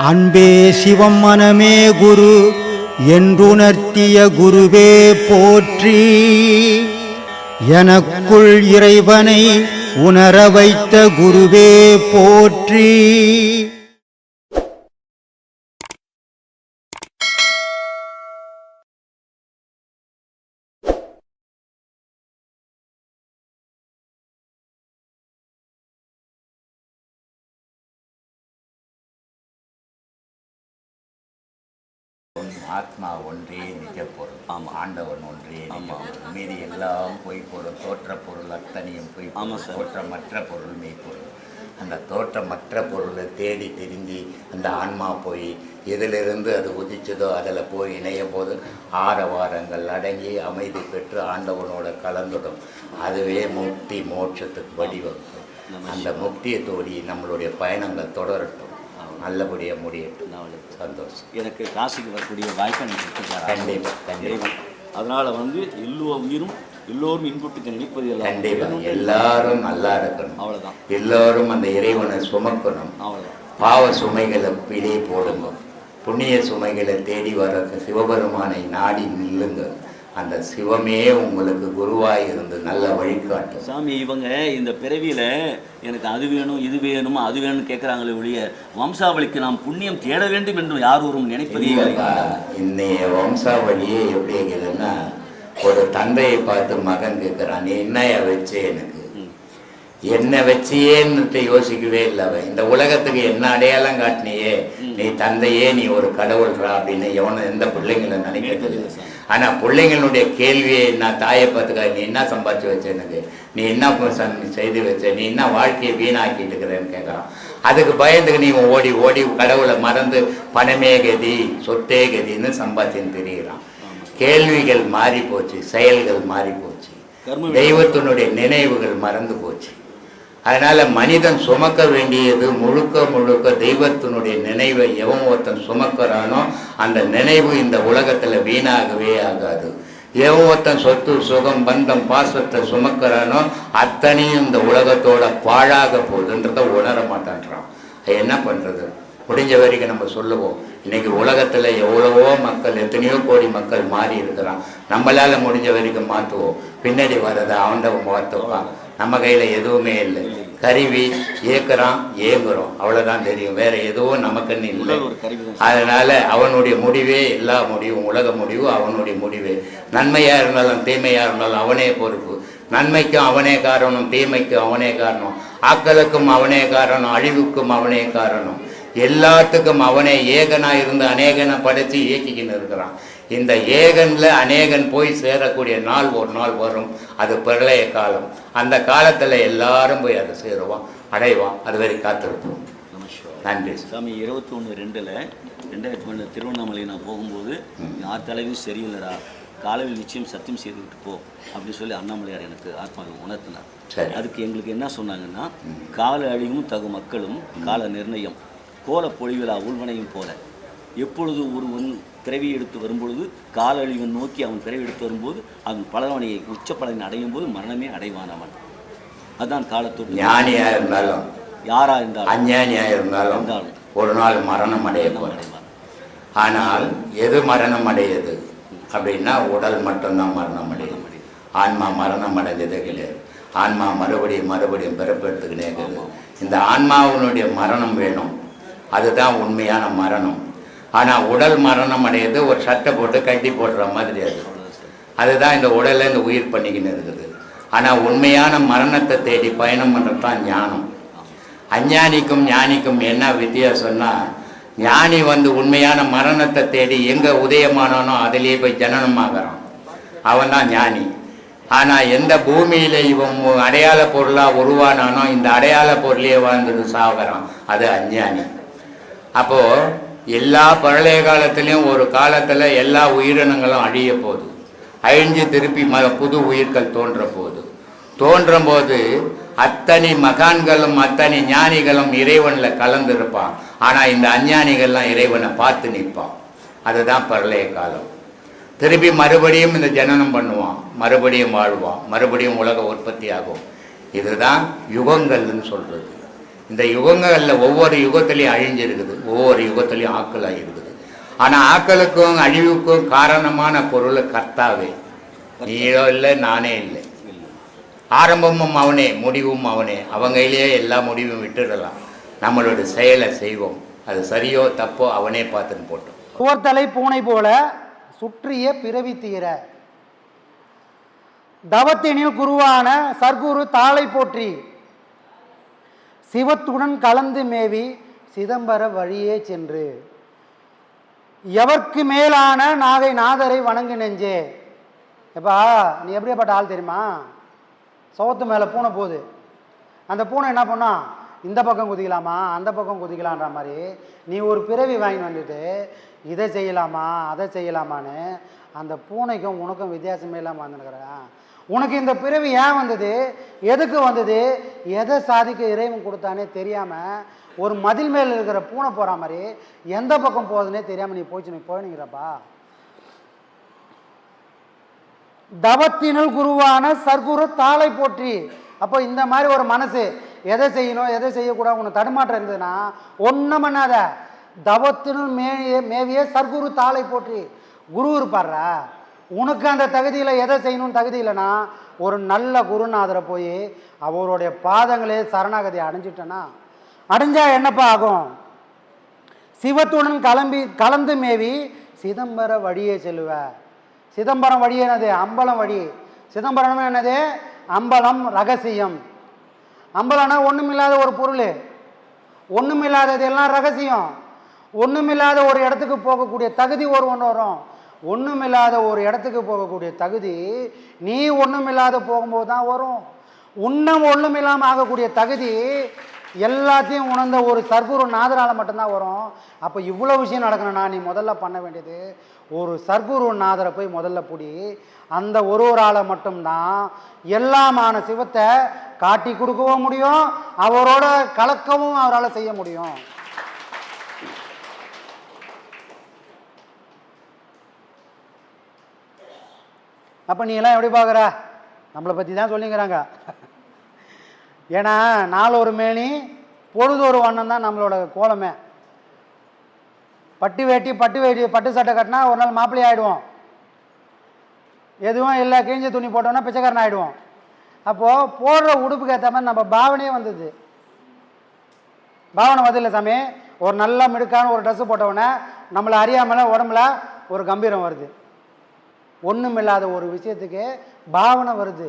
அன்பே சிவம் மனமே குரு என்றுணர்த்திய குருவே போற்றி. எனக்குள் இறைவனை உணர வைத்த குருவே போற்றி. ஆத்மா ஒன்றே நிஜ பொருள். ஆண்டவன் ஒன்றே நிஜ பொருள். மீதி எல்லாம் பொய் பொருள். தோற்ற பொருள் அத்தனையும் பொய். தோற்றமற்ற பொருள் மெய்ப்பொருள். அந்த தோற்றமற்ற பொருளை தேடி தெரிஞ்சு அந்த ஆன்மா போய் எதிலிருந்து அது உதிச்சதோ அதில் போய் இணையும் போது ஆரவாரங்கள் அடங்கி அமைதி பெற்று ஆண்டவனோட கலந்துடும். அதுவே முக்தி மோட்சத்துக்கு வடிவகுக்கும். அந்த முக்தியை தோடி நம்மளுடைய பயணங்கள் தொடரட்டும், நல்லபடியாக முடியட்டும். சந்தோஷம். எனக்கு காசிக்கு வரக்கூடிய வாய்ப்பை நீங்கள் கண்டிப்பாக கண்டிப்பாக. அதனால் எல்லா உயிரும் எல்லோரும் இன்புட்டுக்கு நினைப்பது எல்லாம் கண்டிப்பாக எல்லாரும் நல்லா இருக்கணும். அவ்வளோதான். எல்லோரும் அந்த இறைவனை சுமக்கணும். அவ்வளோதான். பாவ சுமைகளை வெளியே போடுங்க, புண்ணிய சுமைகளை தேடி வர சிவபெருமானை நாடி நில்லுங்க. அந்த சிவமே உங்களுக்கு குருவாய் இருந்து நல்ல வழிகாட்டு. சாமி, இவங்க இந்த பிறவியில் எனக்கு அது வேணும் இது வேணும் அது வேணும்னு கேட்குறாங்களே ஒழிய வம்சாவளிக்கு நாம் புண்ணியம் தேட வேண்டும் என்று யார் ஒரு நினைப்பதே இல்லை. இன்னைய வம்சாவளியே எப்படி இருக்குதுன்னா, ஒரு தந்தையை பார்த்து மகன் கேட்குறான், நீ என்னைய வச்சே எனக்கு என்ன வச்சியேன்னு யோசிக்கவே இல்லை. அவன் இந்த உலகத்துக்கு என்ன அடையாளம் காட்டினியே, நீ தந்தையே நீ ஒரு கடவுள்றா அப்படின்னு எவனை எந்த பிள்ளைங்களை நினைக்கிறது. ஆனால் பிள்ளைங்களுடைய கேள்வியை நான் தாயை பார்த்துக்கா, நீ என்ன சம்பாதிச்சு வச்ச எனக்கு, நீ என்ன செய்து வச்ச, நீ என்ன வாழ்க்கையை வீணாக்கிட்டு இருக்கிறேன்னு கேட்குறான். அதுக்கு பயந்துக்கு நீ ஓடி ஓடி கடவுளை மறந்து பணமே கதி சொத்தே கதின்னு சம்பாதிச்சுன்னு தெரிகிறான். கேள்விகள் மாறி போச்சு, செயல்கள் மாறி போச்சு, தெய்வத்தினுடைய நினைவுகள் மறந்து போச்சு. அதனால மனிதன் சுமக்க வேண்டியது முழுக்க முழுக்க தெய்வத்தினுடைய நினைவை எவன் ஒருத்தன் சுமக்கிறானோ அந்த நினைவு இந்த உலகத்துல வீணாகவே ஆகாது. எவன் ஒருத்தன் சொத்து சுகம் பந்தம் பாசத்தை சுமக்கிறானோ அத்தனையும் இந்த உலகத்தோட பாழாக போகுதுன்றத உணர மாட்டான்றான். என்ன பண்றது? முடிஞ்ச வரைக்கும் நம்ம சொல்லுவோம். இன்னைக்கு உலகத்துல எவ்வளவோ மக்கள், எத்தனையோ கோடி மக்கள் மாறி இருக்கிறான். நம்மளால முடிஞ்ச வரைக்கும் மாற்றுவோம். பின்னாடி வர்றதை அவன்கிட்ட மாற்றுவான். நம்ம கையில எதுவுமே இல்லை. கருவி ஏக்குறான், ஏங்குறோம், அவ்வளவுதான் தெரியும். வேற எதுவும் நமக்குன்னு இல்லை. அதனால அவனுடைய முடிவே எல்லா முடிவும், உலக முடிவு அவனுடைய முடிவே. நன்மையா இருந்தாலும் தீமையா இருந்தாலும் அவனே பொறுப்பு. நன்மைக்கும் அவனே காரணம், தீமைக்கும் அவனே காரணம், ஆக்கலுக்கும் அவனே காரணம், அழிவுக்கும் அவனே காரணம். எல்லாத்துக்கும் அவனே ஏகனா இருந்து அநேகனை படைச்சு இயக்கிக்கின்னு இருக்கிறான். இந்த ஏகன்ல அநேகன் போய் சேரக்கூடிய நாள் ஒரு நாள் வரும். அது பிரளய காலம். அந்த காலத்துல எல்லாரும் போய் அதை சேருவான், அடைவான். அது வரை காத்திருப்போம். நன்றி சாமி. 21/2/2013 திருவண்ணாமலை நான் போகும்போது யார் தலைவியும் சரியில்லைடா, காலையில் நிச்சயம் சத்தியம் செய்துவிட்டு போ அப்படின்னு சொல்லி அண்ணாமலையார் எனக்கு ஆத்மாவை உணர்த்தினார். அதுக்கு எங்களுக்கு என்ன சொன்னாங்கன்னா, கால அழிவும் தகு மக்களும் கால நிர்ணயம் கோல பொழிவிழா உள்வனையும் போல எப்பொழுது ஒருவன் பிறவி எடுத்து வரும்பொழுது கால அழிவன் நோக்கி அவன் பிறவி எடுத்து வரும்போது அவன் பலவனையை உச்ச பலனை அடையும் போது மரணமே அடைவான் அவன். அதுதான் காலத்தோடு. ஞானியா இருந்தாலும் யாரா இருந்தாலும் அஞ்ஞானியா இருந்தாலும் ஒரு நாள் மரணம் அடைய போறான். ஆனால் எது மரணம் அடையுது அப்படின்னா உடல் மட்டும்தான் மரணம் அடையும். ஆன்மா மரணம் அடைஞ்சதே கிடையாது. ஆன்மா மறுபடியும் மறுபடியும் பிறப்பெடுத்துக்கிட்டே இருக்குது. இந்த ஆன்மாவினுடைய மரணம் வேணும், அதுதான் உண்மையான மரணம். ஆனால் உடல் மரணம் அடையிறது ஒரு சட்டை போட்டு கட்டி போடுற மாதிரி. அதுதான் இந்த உடலை இந்த உயிர் பண்ணிக்கின்னு இருக்குது. ஆனால் உண்மையான மரணத்தை தேடி பயணம் பண்ணுறது தான் ஞானம். அஞ்ஞானிக்கும் ஞானிக்கும் என்ன வித்தியாசம்னா, ஞானி உண்மையான மரணத்தை தேடி எங்கே உதயமானானோ அதிலேயே போய் ஜனனமாகறான், அவன் தான் ஞானி. ஆனால் எந்த பூமியில் இவன் அடையாள பொருளாக உருவானானோ இந்த அடையாள பொருளையே வாழ்ந்துட்டு சாகிறான், அது அஞ்ஞானி. அப்போது எல்லா பழைய காலத்திலையும் ஒரு காலத்தில் எல்லா உயிரினங்களும் அழிய போகுது. அழிஞ்சு திருப்பி புது உயிர்கள் தோன்றும் போது அத்தனை மகான்களும் அத்தனை ஞானிகளும் இறைவனில் கலந்துருப்பான். ஆனால் இந்த அஞ்ஞானிகள்லாம் இறைவனை பார்த்து நிற்பான். அதுதான் பழைய காலம். திருப்பி மறுபடியும் இந்த ஜனனம் பண்ணுவான், மறுபடியும் வாழ்வான், மறுபடியும் உலக உற்பத்தி ஆகும். இதுதான் யுகங்கள்னு சொல்கிறது. இந்த யுகங்களில் ஒவ்வொரு யுகத்திலையும் அழிஞ்சிருக்குது, ஒவ்வொரு யுகத்திலையும் ஆக்கலாக இருக்குது. ஆனால் ஆக்களுக்கும் அழிவுக்கும் காரணமான பொருள் கர்த்தாவே. நீயோ இல்லை, நானே இல்லை. ஆரம்பமும் அவனே, முடிவும் அவனே. அவங்கையிலேயே எல்லா முடிவும் விட்டுடலாம். நம்மளோட செயலை செய்வோம், அது சரியோ தப்போ அவனே பார்த்துன்னு போட்டோம். சுவர்த்தலை பூனை போல சுற்றிய பிறவி தீர தவத்தினில் குருவான சர்க்குரு தாளை போற்றி சிவத்துடன் கலந்து மேவி சிதம்பர வழியே சென்று எவர்க்கு மேலான நாகை நாதரை வணங்கு நெஞ்சே. எப்பா நீ எப்படியாப்பட்ட ஆள் தெரியுமா? சோத்து மேலே பூனை போகுது, அந்த பூனை என்ன பண்ணா, இந்த பக்கம் குதிக்கலாமா அந்த பக்கம் குதிக்கலான்ற மாதிரி நீ ஒரு பிறவி வாங்கி வந்துட்டு இதை செய்யலாமா அதை செய்யலாமான்னு அந்த பூனைக்கும் உனக்கும் வித்தியாசமே இல்லாமல் வந்துருக்கிறேன். உனக்கு இந்த பிறவி ஏன் வந்தது, எதுக்கு வந்தது, எதை சாதிக்க இறைவன் கொடுத்தானே தெரியாமல் ஒரு மதில் மேல் இருக்கிற பூனை போகிற மாதிரி எந்த பக்கம் போகுதுன்னே தெரியாமல் நீ போயினுங்கிறப்பா. தவத்தினுள் குருவான சர்க்குரு தாளை போற்றி. அப்போ இந்த மாதிரி ஒரு மனசு எதை செய்யணும் எதை செய்யக்கூடாது உனக்கு தடுமாற்றம் இருந்ததுன்னா ஒன்றும் பண்ணாத. தவத்தினுள் மேவிய சர்க்குரு தாளை போற்றி. குரு இருப்பார்ரா, உனக்கு அந்த தகுதியில் எதை செய்யணும்னு தகுதி இல்லைன்னா ஒரு நல்ல குருநாதரை போய் அவருடைய பாதங்களே சரணாகதி அடைஞ்சிட்டேன்னா அடைஞ்சா என்னப்பா ஆகும்? சிவத்துடன் கலந்து மேவி சிதம்பர வழியே செல்லுவ. சிதம்பரம் வழி என்னது? அம்பலம் வழி. சிதம்பரம் என்னது? அம்பலம் ரகசியம். அம்பலம்னா ஒன்றுமில்லாத ஒரு பொருள், ஒன்றுமில்லாதது எல்லாம் ரகசியம். ஒன்றுமில்லாத ஒரு இடத்துக்கு போகக்கூடிய தகுதி ஒன்று வரும். ஒன்றுமில்லாத ஒரு இடத்துக்கு போகக்கூடிய தகுதி நீ ஒன்றுமில்லாத போகும்போது தான் வரும். உன்னம் ஒன்றுமில்லாமல் ஆகக்கூடிய தகுதி எல்லாத்தையும் உணர்ந்த ஒரு சர்க்குரு நாதரால் மட்டும்தான் வரும். அப்போ இவ்வளோ விஷயம் நடக்கணும்னா நீ முதல்ல பண்ண வேண்டியது ஒரு சர்க்குரு நாதரை போய் முதல்ல பிடி. அந்த ஒரு ஆளை மட்டும்தான் எல்லாமான சிவத்தை காட்டி கொடுக்கவும் முடியும், அவரோட கலக்கவும் அவரால் செய்ய முடியும். அப்போ நீ எல்லாம் எப்படி பார்க்குற? நம்மளை பற்றி தான் சொல்லிங்கிறாங்க. ஏன்னா நாள் ஒரு மேனி பொழுது ஒரு வண்ணம் தான் நம்மளோட கோலமே. பட்டு சட்டை கட்டினா ஒரு நாள் மாப்பிள்ளை ஆகிடுவோம், எதுவும் இல்லை கிழிஞ்ச துணி போட்டோம்னா பிச்சைக்காரன் ஆகிடுவோம். அப்போது போடுற உடுப்புக்கு ஏற்ற மாதிரி நம்ம பாவனையே வந்தது. பாவனை வதில்லை சாமி. ஒரு நல்ல மிடுக்கான ஒரு ட்ரெஸ்ஸு போட்டவுடனே நம்மளை அறியாமல் உடம்புல ஒரு கம்பீரம் வருது. ஒன்றும் இல்லாத ஒரு விஷயத்துக்கு பாவனை வருது.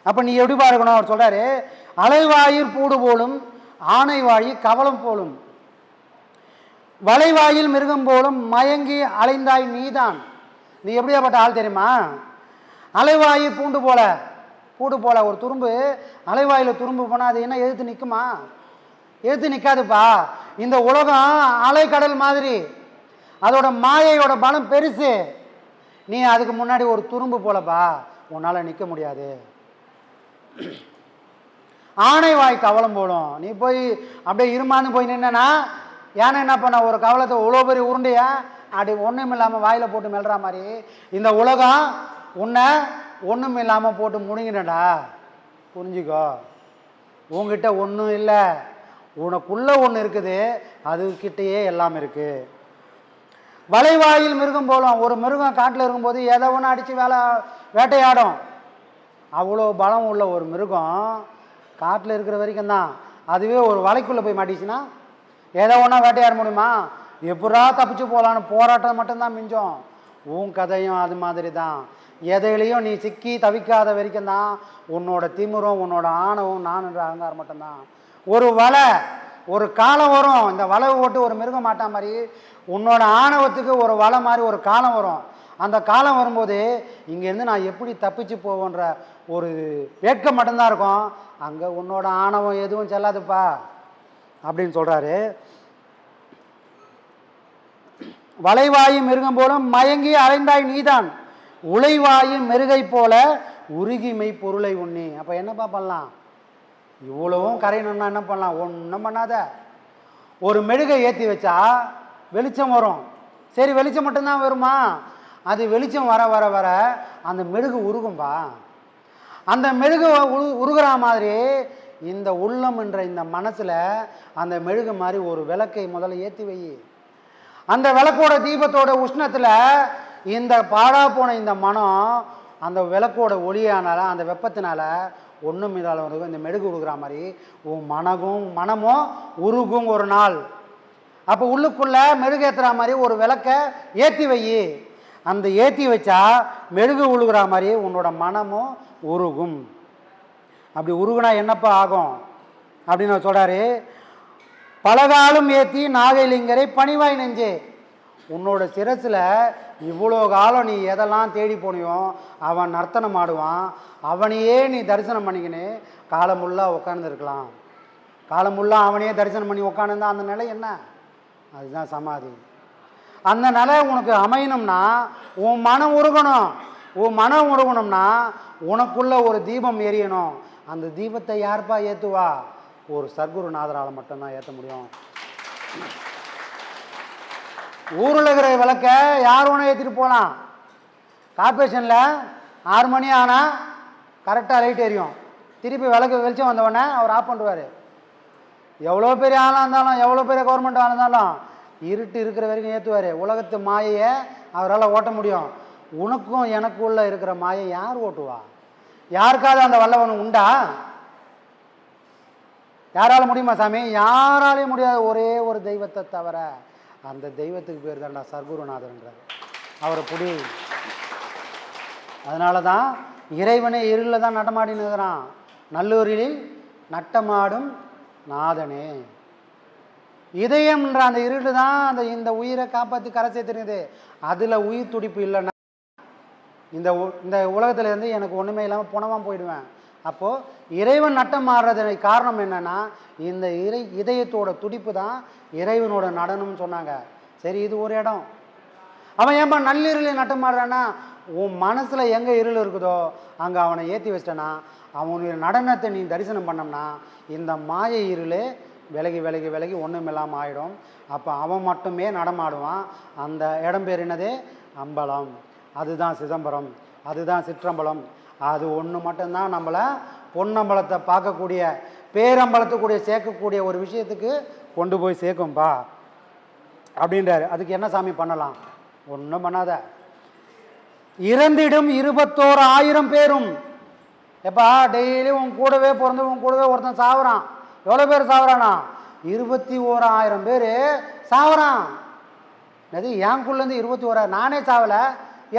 அப்போ நீ எப்படி பார்க்கணும்? அவர் சொல்கிறாரு, அலைவாயில் பூடு போலும் ஆனை வாயி கவலம் போலும் வளைவாயில் மிருகம் போலும் மயங்கி அலைந்தாய் நீதான். நீ எப்படியாப்பட்ட ஆள் தெரியுமா? அலைவாயி பூண்டு போல பூடு போல ஒரு துரும்பு அலைவாயில் துரும்பு போனால் அது என்ன எதிர்த்து நிற்குமா? எதிர்த்து நிற்காதுப்பா. இந்த உலகம் அலைக்கடல் மாதிரி, அதோட மாயையோட பலம் பெருசு. நீ அதுக்கு முன்னாடி ஒரு துரும்பு போலப்பா, உன்னால் நிற்க முடியாது. ஆனை வாய் கவலம் போடும். நீ போய் அப்படியே இருமான்னு போய் நின்னா யானை என்ன பண்ண, ஒரு கவலத்தை இவ்வளோ பெரிய உருண்டைய அப்படி ஒன்றும் இல்லாமல் வாயில் போட்டு மெல்ற மாதிரி இந்த உலகம் உன்னை ஒன்றும் இல்லாமல் போட்டு முழுங்கினடா. புரிஞ்சுக்கோ, உங்ககிட்ட ஒன்றும் இல்லை, உனக்குள்ளே ஒன்று இருக்குது, அதுக்கிட்டேயே எல்லாம் இருக்குது. வளைவாயில் மிருகம் போலும். ஒரு மிருகம் காட்டில் இருக்கும்போது எதை ஒன்று அடித்து வேட்டையாடும். அவ்வளோ பலம் உள்ள ஒரு மிருகம் காட்டில் இருக்கிற வரைக்கும் தான். அதுவே ஒரு வலைக்குள்ளே போய் மாட்டிச்சுன்னா எதை ஒன்றா வேட்டையாட முடியுமா? எப்படா தப்பிச்சு போகலான்னு போராட்டம் மட்டும்தான் மிஞ்சம். உன் கதையும் அது மாதிரி தான். எதையிலையும் நீ சிக்கி தவிக்காத வரைக்கும் தான் உன்னோட திமிரும் உன்னோட ஆணவம் நானுன்ற அகங்காரம் மட்டும்தான். ஒரு வலை, ஒரு காலம் வரும். இந்த வலை ஓட்டு ஒரு மிருகம் மாட்டா மாதிரி உன்னோட ஆணவத்துக்கு ஒரு வலை மாதிரி ஒரு காலம் வரும். அந்த காலம் வரும்போது இங்கேருந்து நான் எப்படி தப்பிச்சு போவோன்ற ஒரு வேட்கம் மட்டும்தான் இருக்கும். அங்கே உன்னோட ஆணவம் எதுவும் செல்லாதுப்பா அப்படின்னு சொல்கிறாரு. வளைவாயும் மிருகம் போல மயங்கி அலைந்தாய் நீதான், உழைவாயும் மெருகை போல உருகிமை பொருளை உண்ணி. அப்போ என்னப்பா பண்ணலாம்? இவ்வளவும் கரையணும்னா என்ன பண்ணலாம்? ஒன்றும் பண்ணாத. ஒரு மெழுகை ஏற்றி வச்சா வெளிச்சம் வரும். சரி, வெளிச்சம் மட்டும்தான் வருமா? அது வெளிச்சம் வர வர வர அந்த மெழுகு உருகும்பா. அந்த மெழுகு உருகிற மாதிரி இந்த உள்ளம் என்ற இந்த மனசில் அந்த மெழுகு மாதிரி ஒரு விளக்கை முதல்ல ஏற்றி வை. அந்த விளக்கோட தீபத்தோட உஷ்ணத்தில் இந்த பாழா போன இந்த மனம் அந்த விளக்கோட ஒளியானால அந்த வெப்பத்தினால ஒன்றும் இதால் இந்த மெழுகு கொடுக்குற மாதிரி உன் மனமும் உருகும் ஒரு நாள். அப்போ உள்ளுக்குள்ளே மெழுகு ஏற்றுற மாதிரி ஒரு விளக்கை ஏற்றி வை. அந்த ஏற்றி வச்சா மெழுகு உழுகிற மாதிரி உன்னோட மனமும் உருகும். அப்படி உருகுனா என்னப்பா ஆகும் அப்படின்னு சொல்கிறாரு. பலகாலும் ஏற்றி நாகைலிங்கரை பணிவாய் நெஞ்சே. உன்னோட சிரசில் இவ்வளோ காலம் நீ எதெல்லாம் தேடி போனியோ அவன் நர்த்தனம் ஆடுவான், அவனையே நீ தரிசனம் பண்ணிக்கின்னு காலமுள்ளா உட்காந்துருக்கலாம். காலமுள்ளா அவனையே தரிசனம் பண்ணி உட்காந்துருந்தா அந்த நிலை என்ன? அதுதான் சமாதி. அந்த நிலை உனக்கு அமையணும்னா உன் மனம் உருகணும். உன் மனம் உருகணும்னா உனக்குள்ள ஒரு தீபம் எரியணும். அந்த தீபத்தை யார்ப்பா ஏற்றுவா? ஒரு சர்க்குருநாதரால் மட்டும்தான் ஏற்ற முடியும். ஊரில் இருக்கிற விளக்க யார் ஒன்று ஏற்றிட்டு போகலாம். கார்பரேஷனில் 6 மணி ஆனால் கரெக்டாக லைட் எரியும். திருப்பி விளக்கு வெளிச்சம் வந்தவொடனே அவர் ஆஃப் பண்ணுவார். எவ்வளோ பெரிய ஆளாக இருந்தாலும் எவ்வளோ பெரிய கவர்மெண்ட்டாக இருந்தாலும் இருட்டு இருக்கிற வரைக்கும் ஏற்றுவார். உலகத்து மாயையை அவரால் ஓட்ட முடியும். உனக்கும் எனக்குள்ளே இருக்கிற மாயை யார் ஓட்டுவா? யாருக்காவது அந்த வல்லவன் உண்டா? யாரால் முடியுமா சாமி? யாராலையும் முடியாது. ஒரே ஒரு தெய்வத்தை தவிர. அந்த தெய்வத்துக்கு பேர் தான்டா சர்க்குருநாதர்ன்றார். அவரை புடி. அதனால தான் இறைவனே இருளில் தான் நடமாடினுக்கிறான். நல்லூரில் நட்டமாடும் நாதனே. இதயம்ன்ற அந்த இருள் தான் இந்த உயிரை காப்பாற்றி கரை சேர்த்துருக்குது. அதில் உயிர் துடிப்பு இல்லைன்னா இந்த உலகத்தில் இருந்து எனக்கு ஒன்றுமே இல்லாமல் புனமாக போயிடுவேன். அப்போது இறைவன் நட்டம் மாறுறது காரணம் என்னென்னா இந்த இதயத்தோட துடிப்பு தான் இறைவனோட நடனம்னு சொன்னாங்க. சரி, இது ஒரு இடம். அவன் ஏன்பா நள்ளிருளில் நட்டம் மாறுறான்னா உன் மனசில் எங்கே இருள் இருக்குதோ அங்கே அவனை ஏற்றி வச்சிட்டனா அவனுடைய நடனத்தை நீ தரிசனம் பண்ணோம்னா இந்த மாயை இருளே விலகி விலகி விலகி ஒன்றும் இல்லாமல் ஆகிடும். அப்போ அவன் மட்டுமே நடமாடுவான். அந்த இடம் பேர் என்னது? அம்பலம். அதுதான் சிதம்பரம், அதுதான் சிற்றம்பலம். அது ஒன்று மட்டும்தான் நம்மளை பொன்னம்பலத்தை பார்க்கக்கூடிய பேரம்பலத்துக்கூடிய சேர்க்கக்கூடிய ஒரு விஷயத்துக்கு கொண்டு போய் சேர்க்கும்பா அப்படின்றாரு. அதுக்கு என்ன சாமி பண்ணலாம்? ஒன்றும் பண்ணாத. இறந்திடும் 21,000 பேரும். எப்பா டெய்லி உன் கூடவே பிறந்து உன் கூடவே ஒருத்தன் சாவுறான். எவ்வளோ பேர் சாவுறானா? 21,000 பேர் சாவுறான். அது எனக்குள்ளேருந்து 21,000. நானே சாவலை,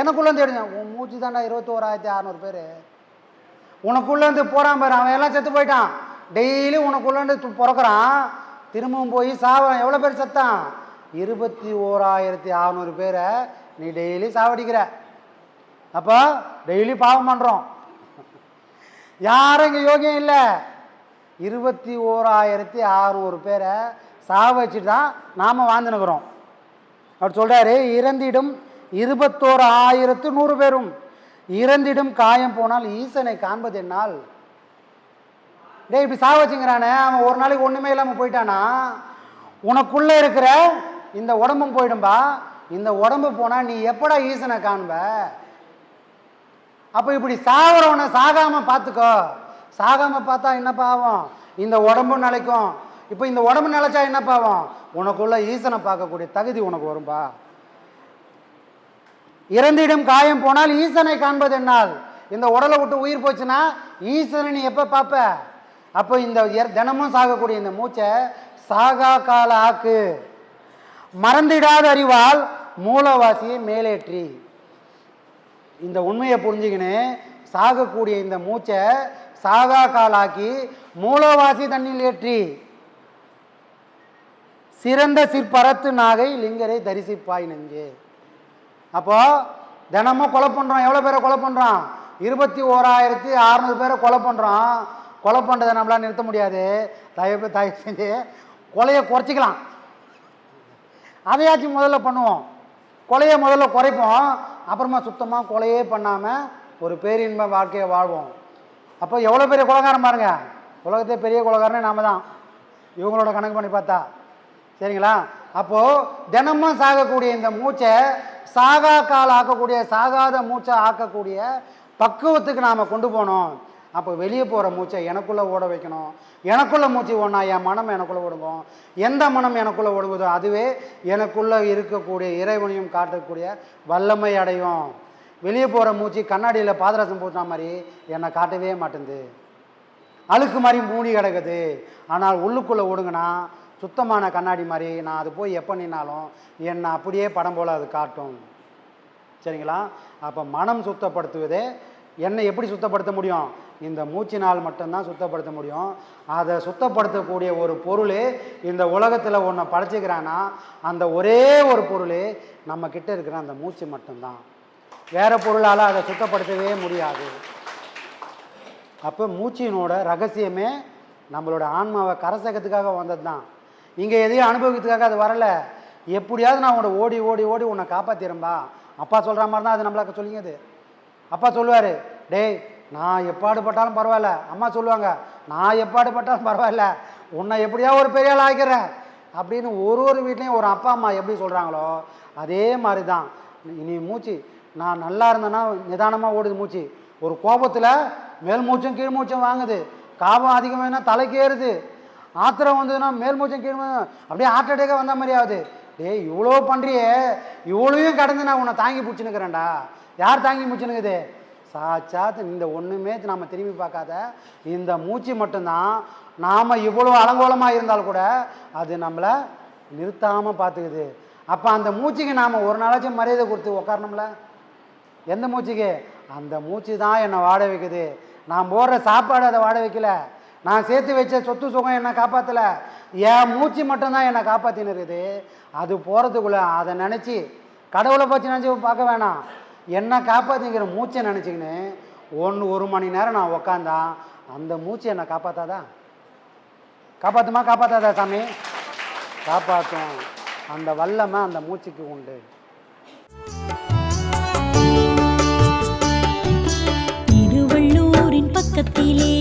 எனக்குள்ளேருந்து எடுத்தேன். உன் மூச்சு தாண்டா 21,600 பேர். உனக்குள்ளேருந்து போகிறான் பாரு, அவன் எல்லாம் செத்து போயிட்டான். டெய்லி உனக்குள்ளேருந்து பிறக்கிறான், திரும்பவும் போய் சாவறான். எவ்வளோ பேர் செத்தான்? 21,600 பேரை நீ டெய்லி சாவடிக்கிற. அப்போ டெய்லி பாவம் பண்ணுறோம். யாரும் இங்கே யோகியம் இல்லை. 21,600 பேரை சாவ வச்சுட்டு தான் நாம் வாழ்ந்துனுக்குறோம். அவர் சொல்கிறாரு, இறந்திடும் 21,100 பேரும். இறந்திடும் காயம் போனால் ஈசனை காண்பது என்னால். டே இப்படி சாவ வச்சுங்கிறானே, அவன் ஒரு நாளைக்கு ஒன்றுமே இல்லாமல் போயிட்டானா உனக்குள்ளே இருக்கிற இந்த உடம்பும் போயிடும்பா. இந்த உடம்பு போனால் நீ எப்படா ஈசனை காண்ப? அப்போ இப்படி சாவறவனை சாகாமல் பார்த்துக்கோ. சாகாமல் பார்த்தா என்ன பாவம்? இந்த உடம்பு நிலைக்கும். இப்போ இந்த உடம்பு நிலைச்சா என்ன பாவம்? உனக்குள்ள ஈசனை பார்க்கக்கூடிய தகுதி உனக்கு வரும்பா. இறந்திடும் காயம் போனால் ஈசனை காண்பது என்னால். இந்த உடலை விட்டு உயிர் போச்சுன்னா ஈசனை நீ எப்போ பார்ப்ப? அப்போ இந்த தினமும் சாகக்கூடிய இந்த மூச்சை சாகா கால ஆக்கு. மறந்திடாத அறிவால் மூலவாசியை மேலேற்றி. இந்த உண்மையை புரிஞ்சுக்கின்னு சாகக்கூடிய இந்த மூச்சை சாகா காலாக்கி மூலவாசி தண்ணில் ஏற்றி சிறந்த சிற்பரத்து நாகை லிங்கரை தரிசிப்பாய் நெஞ்சே. அப்போ தினமும் கொலை பண்ணுறோம். எவ்வளோ பேரை கொலை பண்ணுறோம்? 21,600 பேரை கொலை பண்ணுறோம். கொலை பண்ணுறதை நம்மளால் நிறுத்த முடியாது. தயவு செஞ்சு கொலையை குறைச்சிக்கலாம். அதையாச்சும் முதல்ல பண்ணுவோம். கொலையை முதல்ல குறைப்போம், அப்புறமா சுத்தமாக கொலையே பண்ணாமல் ஒரு பேரின்ப வாழ்க்கையை வாழ்வோம். அப்போ எவ்வளோ பெரிய கொலைகாரம் பாருங்க. உலகத்தை பெரிய கொலைகாரனே நாம தான், இவங்களோட கணக்கு பண்ணி பார்த்தா. சரிங்களா? அப்போது தினமும் சாகக்கூடிய இந்த மூச்சை சாகா கால் ஆக்கக்கூடிய, சாகாத மூச்சை ஆக்கக்கூடிய பக்குவத்துக்கு நாம் கொண்டு போனோம். அப்போ வெளியே போகிற மூச்சை எனக்குள்ளே ஓட வைக்கணும். எனக்குள்ளே மூச்சு ஓடனா என் மனம் எனக்குள்ளே ஒடுங்கும். எந்த மனம் எனக்குள்ளே ஒடுங்குதோ அதுவே எனக்குள்ளே இருக்கக்கூடிய இறைவனையும் காட்டக்கூடிய வல்லமை அடையும். வெளியே போகிற மூச்சு கண்ணாடியில் பாதரசம் போட்டா மாதிரி என்னை காட்டவே மாட்டேங்குது, அழுக்கு மாதிரி மூடி கிடக்குது. ஆனால் உள்ளுக்குள்ளே ஓடுங்கன்னா சுத்தமான கண்ணாடி மாதிரி நான் அது போய் எப்போ நின்னாலும் என்னை அப்படியே படம் போல் அது காட்டும். சரிங்களா? அப்போ மனம் சுத்தப்படுத்துவதே என்னை எப்படி சுத்தப்படுத்த முடியும்? இந்த மூச்சினால் மட்டும்தான் சுத்தப்படுத்த முடியும். அதை சுத்தப்படுத்தக்கூடிய ஒரு பொருள் இந்த உலகத்தில் ஒன்றை படைச்சிக்கிறான்னா அந்த ஒரே ஒரு பொருள் நம்ம கிட்ட இருக்கிற அந்த மூச்சு மட்டும்தான். வேறு பொருளால் அதை சுத்தப்படுத்தவே முடியாது. அப்போ மூச்சினோட ரகசியமே நம்மளோட ஆன்மாவை கரசகத்துக்காக வந்தது தான். இங்கே எதையும் அனுபவிக்கிறதுக்காக அது வரலை. எப்படியாவது நான் உன்னை ஓடி ஓடி ஓடி உன்னை காப்பாற்றிடும்பா அப்பா சொல்கிற மாதிரி தான் அது நம்மளுக்கு சொல்லிங்க. அப்பா சொல்லுவார், டேய் நான் எப்பாடுபட்டாலும் பரவாயில்ல. அம்மா சொல்லுவாங்க, நான் எப்பாடுபட்டாலும் பரவாயில்ல, உன்னை எப்படியா ஒரு பெரிய ஆள் ஆக்கிறேன் அப்படின்னு ஒரு வீட்லேயும் ஒரு அப்பா அம்மா எப்படி சொல்கிறாங்களோ அதே மாதிரி தான். இனி மூச்சு நான் நல்லா இருந்தேன்னா நிதானமாக ஓடுது மூச்சு. ஒரு கோபத்தில் மேல் மூச்சும் கீழ் மூச்சும் வாங்குது. காபம் அதிகமாகனா தலைக்கு ஏறுது. ஆத்திரம் வந்ததுன்னா மேல் மூச்சும் கீழ் அப்படியே ஹார்ட் அட்டாக்காக வந்த மாதிரி ஆகுது. டேய் இவ்வளோ பண்ணுறியே, இவ்வளோயும் கடந்து நான் உன்னை தாங்கி பிடிச்சினுக்கிறேன்டா. யார் தாங்கி பிடிச்சினுக்குது? சாட்சாத் இந்த ஒன்றுமே நாம் திரும்பி பார்க்காத இந்த மூச்சு மட்டும்தான். நாம் இவ்வளோ அலங்கோலமாக இருந்தால் கூட அது நம்மளை நிறுத்தாமல் பார்த்துக்குது. அப்போ அந்த மூச்சுக்கு நாம் ஒரு நாளாச்சும் மரியாதை கொடுத்து உட்காரணும்ல. எந்த மூச்சுக்கு? அந்த மூச்சு தான் என்னை வாட வைக்குது. நான் போடுற சாப்பாடு அதை வாட வைக்கல. நான் சேர்த்து வச்ச சொத்து சுகம் என்னை காப்பாற்றலை. என் மூச்சு மட்டும்தான் என்னை காப்பாற்றின்னு இருக்குது. அது போகிறதுக்குள்ளே அதை நினச்சி கடவுளை பற்றி நினச்சி பார்க்க வேணாம். என்னை காப்பாற்றிங்கிற மூச்சை நினச்சிக்கின்னு ஒரு மணி நேரம் நான் உக்காந்தா அந்த மூச்சு என்னை காப்பாற்றாதா? காப்பாற்றுமா காப்பாற்றாதா சாமி? காப்பாற்றும். அந்த வல்லமை அந்த மூச்சுக்கு உண்டு. திருவள்ளூரின் பக்கத்திலே